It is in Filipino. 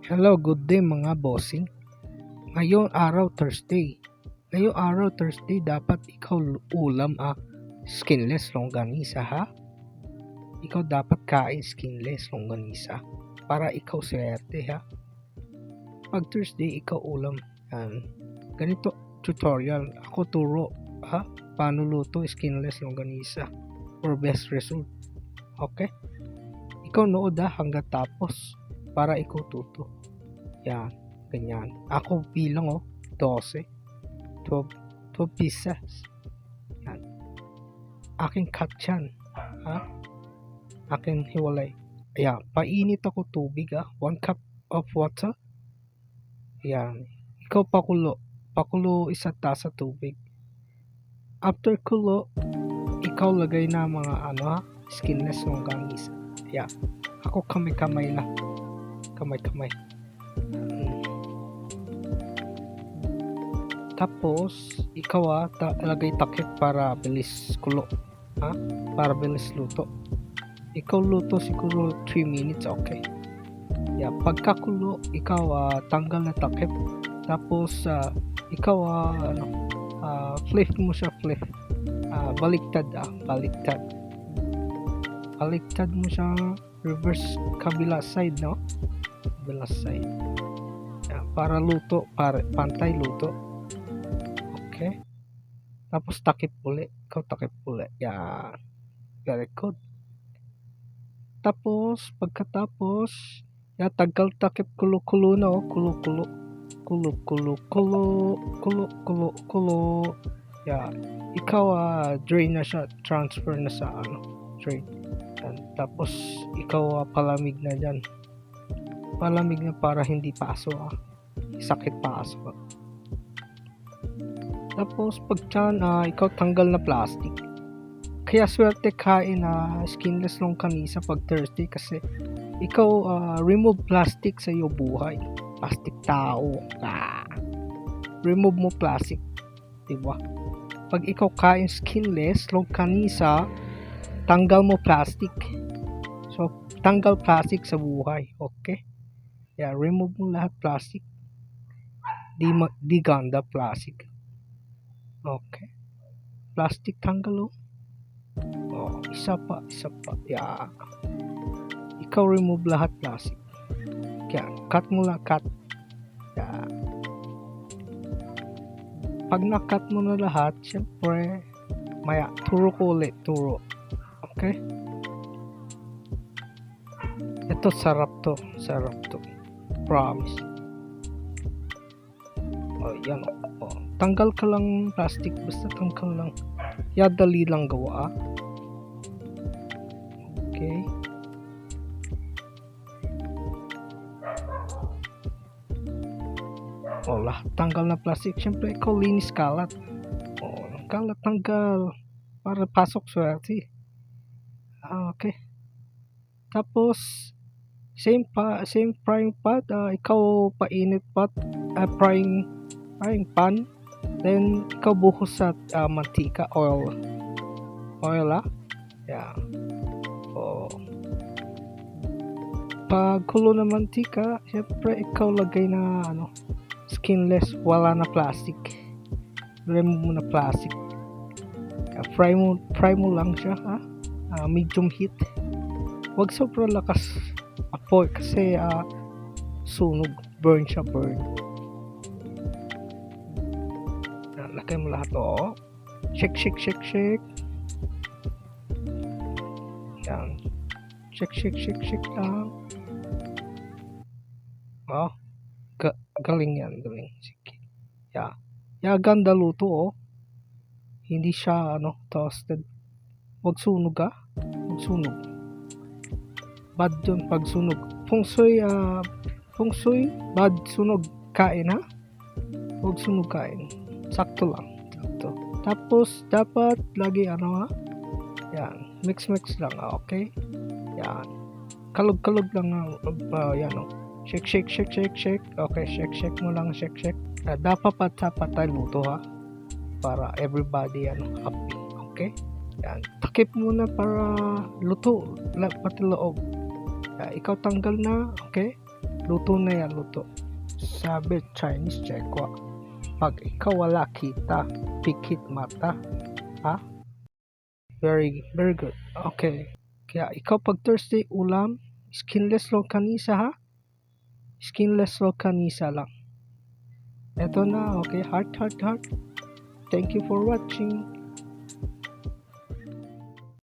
Hello, good day mga bossing. Ngayong araw Thursday. Dapat ikaw ulam skinless longganisa ha. Ikaw dapat kain skinless longganisa para ikaw swerte ha. Pag Thursday ikaw ulam. Ganito tutorial. Ako turo ha. Paano luto skinless longganisa for best result. Okay? Ikaw nood hanggang tapos para ikaw tuto. Yan, ganyan. Ako bilang 12 pieces. Yan. Aking cut yan. Ha? Aking hiwalay. Ayan, painit ako tubig 1 cup of water. Yan. Ikaw pakulo. Pakulo 1 tasa tubig. After kulo, ikaw lagay na mga skinless longganisa. Yan. Ako kamay-kamay lang. Kamay-kamay. Tapos ikaw lagay takip para bilis kulo para bilis luto. Ikaw luto siguro 3 minutes, okay. Pagkakulo ikaw tanggal na takip. Tapos ikaw flip mo siya, baliktad mo siya, reverse kabila side, kabila side. Para luto, para pantay luto. Okay. Tapos takip uli. Ikaw takip uli. Yan. Very good. Tapos, pagkatapos, tanggal takip, kulo-kulo na kulo-kulo. Kulo. Yan. Ikaw drain na siya. Transfer na sa drain. Yan. Tapos, ikaw palamig na dyan. Palamig na para hindi paso sakit paso. Tapos pag dyan, ikaw tanggal na plastic. Kaya swerte kain skinless longganisa pag Thursday kasi ikaw remove plastic sa iyo buhay. Plastic tao. Remove mo plastic. Diba? Pag ikaw kain skinless longganisa, tanggal mo plastic. So, tanggal plastic sa buhay. Okay? Remove mo lahat plastic. Di ganda plastic. Okay. Plastic tanggal isa pa. Ikaw remove lahat plastic. Kaya cut mo lang, cut. Pag na-cut mo na lahat, syempre maya turo ko ulit, turo. Okay? Ito sarap to. Promise. Yan tanggal ka lang plastic, basta tanggal lang. Dali lang gawa. Okay. Lahat tanggal na plastic. Siyempre ikaw linis kalat. Kalat tanggal para pasok swerte. Okay. Tapos same frying pan, ikaw painit pot, frying pan. Then ikaw buhos sa mantika, oil yeah. Pag kulo na mantika, syempre ikaw lagay na skinless, wala na plastic. Remove mo na plastic. Fry mo lang siya medium heat. Wag sobrang lakas apoy kasi sunog, burn. Lagay mo lahat shake yan, shake lang. Galing yan. Sige. Ganda luto hindi siya toasted. Wag sunog bad yun pag sunog. Feng shui bad sunog kain wag sunog kain. Sakto lang. Tapos dapat lagi yan, mix lang. Okay, yan, kalog lang shake. Okay, shake mo lang, shake. Dapat patay luto para everybody happy. Okay, yan, takip muna para luto pati loob. Ikaw tanggal na. Okay, Luto na yan, luto. Sabi Chinese Chekwa, pag ikaw wala kita, pikit mata. Ha? Very good. Okay. Kaya ikaw pag Thursday ulam, skinless longganisa ha? Skinless longganisa lang. Eto na, okay? Heart. Thank you for watching.